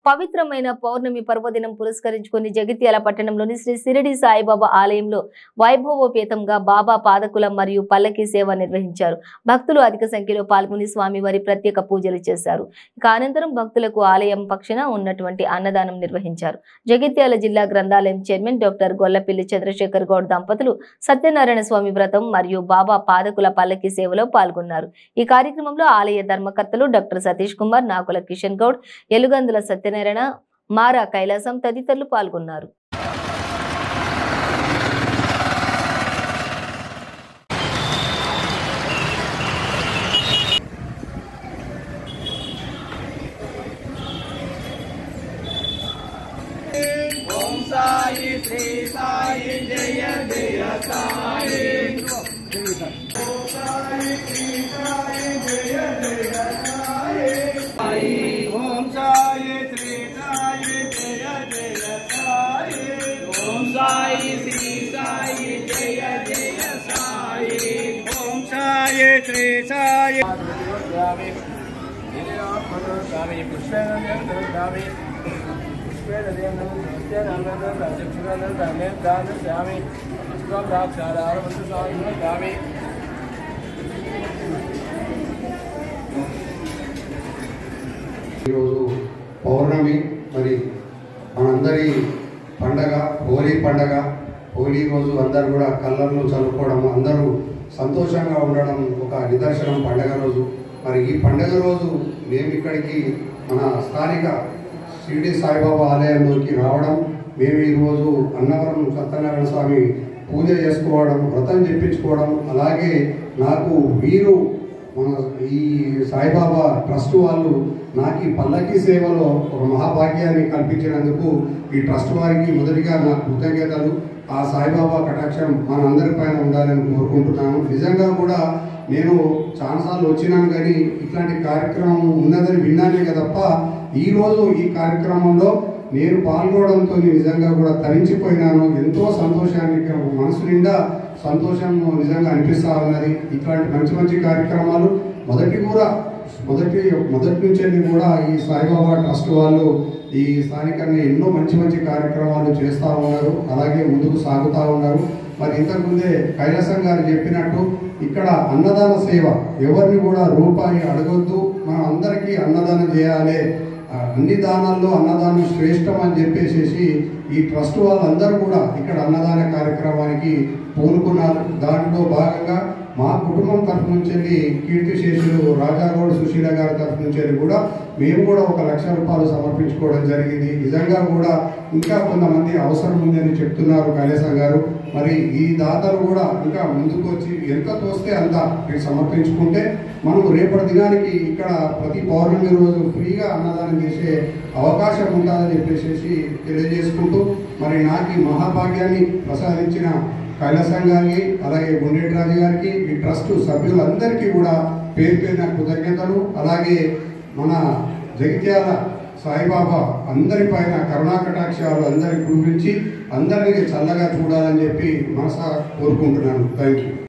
పవిత్రమైన పౌర్ణమి పర్వదినం పురస్కరించుకుని జగిత్యాల పట్టణంలోని శ్రీ షిరిడి సాయిబాబా ఆలయంలో వైభవోపేతంగా బాబా పాదకుల మరియు పల్లకి సేవ నిర్వహించారు. భక్తులు అధిక సంఖ్యలో పాల్గొని స్వామివారి ప్రత్యేక పూజలు చేశారు. ఇక అనంతరం భక్తులకు ఆలయం పక్షాన ఉన్నటువంటి అన్నదానం నిర్వహించారు. జగిత్యాల జిల్లా గ్రంథాలయం చైర్మన్ డాక్టర్ గొల్లపిల్లి చంద్రశేఖర్ గౌడ్ దంపతులు సత్యనారాయణ స్వామి వ్రతం మరియు బాబా పాదకుల పల్లకి సేవలో పాల్గొన్నారు. ఈ కార్యక్రమంలో ఆలయ ధర్మకర్తలు డాక్టర్ సతీష్ కుమార్, నాకుల కిషన్ గౌడ్, ఎలుగందుల సత్యనారాయణ, మారా కైలాసం తదితరులు పాల్గొన్నారు. ఓం సాయి శ్రీ సాయి జయ జయ సాయి. ఓం సాయి శ్రీ సాయి జయ జయ సాయి. ఓం సాయి శ్రీ సాయి జయ జయ సాయి. ఓం సాయి శ్రీ సాయి జయ జయ సాయి. ఓం సాయి శ్రీ సాయి. స్వామి పుష్పేంద్రామి ఈరోజు పౌర్ణమి, మరి మనందరి పండగ హోలీ పండగ. హోలీ రోజు అందరూ కూడా కళ్ళను చల్లుకోవడం, అందరూ సంతోషంగా ఉండడం ఒక నిదర్శనం పండగ రోజు. మరి ఈ పండగ రోజు మేము ఇక్కడికి మన స్థానిక షిరిడి సాయిబాబా ఆలయంలోకి రావడం, మేము ఈరోజు అన్నవరం సత్యనారాయణ స్వామి పూజ చేసుకోవడం, వ్రతం చెప్పించుకోవడం, అలాగే నాకు వీరు మన ఈ సాయిబాబా ట్రస్ట్ వాళ్ళు నాకు ఈ పల్లకి సేవలో ఒక మహాభాగ్యాన్ని కల్పించినందుకు ఈ ట్రస్ట్ వారికి మొదటిగా నాకు కృతజ్ఞతలు. ఆ సాయిబాబా కటాక్షం మన అందరిపైన ఉండాలని కోరుకుంటున్నాను. నిజంగా కూడా నేను చాలాసార్లు వచ్చినాను, కానీ ఇట్లాంటి కార్యక్రమం ఉన్నదని విన్నానే తప్ప ఈరోజు ఈ కార్యక్రమంలో నేను పాల్గొనడంతో నిజంగా కూడా తరించిపోయినాను. ఎంతో సంతోషాన్ని, మనసు నిండా సంతోషం నిజంగా అనిపిస్తూ ఉన్నది. ఇట్లాంటి మంచి మంచి కార్యక్రమాలు మొదటి నుంచి కూడా ఈ సాయిబాబా ట్రస్ట్ వాళ్ళు ఈ స్థానికంగా ఎన్నో మంచి మంచి కార్యక్రమాలు చేస్తూ ఉన్నారు, అలాగే ముందుకు సాగుతూ ఉన్నారు. మరి ఇంతకుముందే కైలాసం గారు చెప్పినట్టు ఇక్కడ అన్నదాన సేవ, ఎవరిని కూడా రూపాయి అడగొద్దు, మనం అందరికీ అన్నదానం చేయాలి, అన్ని దానాల్లో అన్నదానం శ్రేష్టం అని చెప్పేసి ఈ ట్రస్ట్ వాళ్ళందరూ కూడా ఇక్కడ అన్నదాన కార్యక్రమానికి పూనుకున్నారు. దాంట్లో భాగంగా మా కుటుంబం తరఫు నుంచి వెళ్ళి కీర్తిశేషులు రాజాగౌడ్ సుశీల గారి తరఫు నుంచి వెళ్ళి కూడా మేము కూడా 1 లక్ష రూపాయలు సమర్పించుకోవడం జరిగింది. నిజంగా కూడా ఇంకా కొంతమంది అవసరం ఉందని చెప్తున్నారు కైలాసం గారు. మరి ఈ దాతలు కూడా ఇంకా ముందుకు వచ్చి ఎంత తోస్తే అంత సమర్పించుకుంటే మనం రేపటి దినానికి ఇక్కడ ప్రతి పౌర్ణమి రోజు ఫ్రీగా అన్నదానం చేసే అవకాశం ఉంటుందని చెప్పేసి తెలియజేసుకుంటూ, మరి నాకు ఈ మహాభాగ్యాన్ని ప్రసాదించిన కైలాసం గారికి, అలాగే గుండెటి రాజు గారికి, ఈ ట్రస్ట్ సభ్యులందరికీ కూడా పేరు పేరున కృతజ్ఞతలు. అలాగే మన జగిత్యాల సాయిబాబా అందరిపైన కరుణా కటాక్షాలు అందరి గురించి అందరినీ చల్లగా చూడాలని చెప్పి మనసా కోరుకుంటున్నాను. Thank you.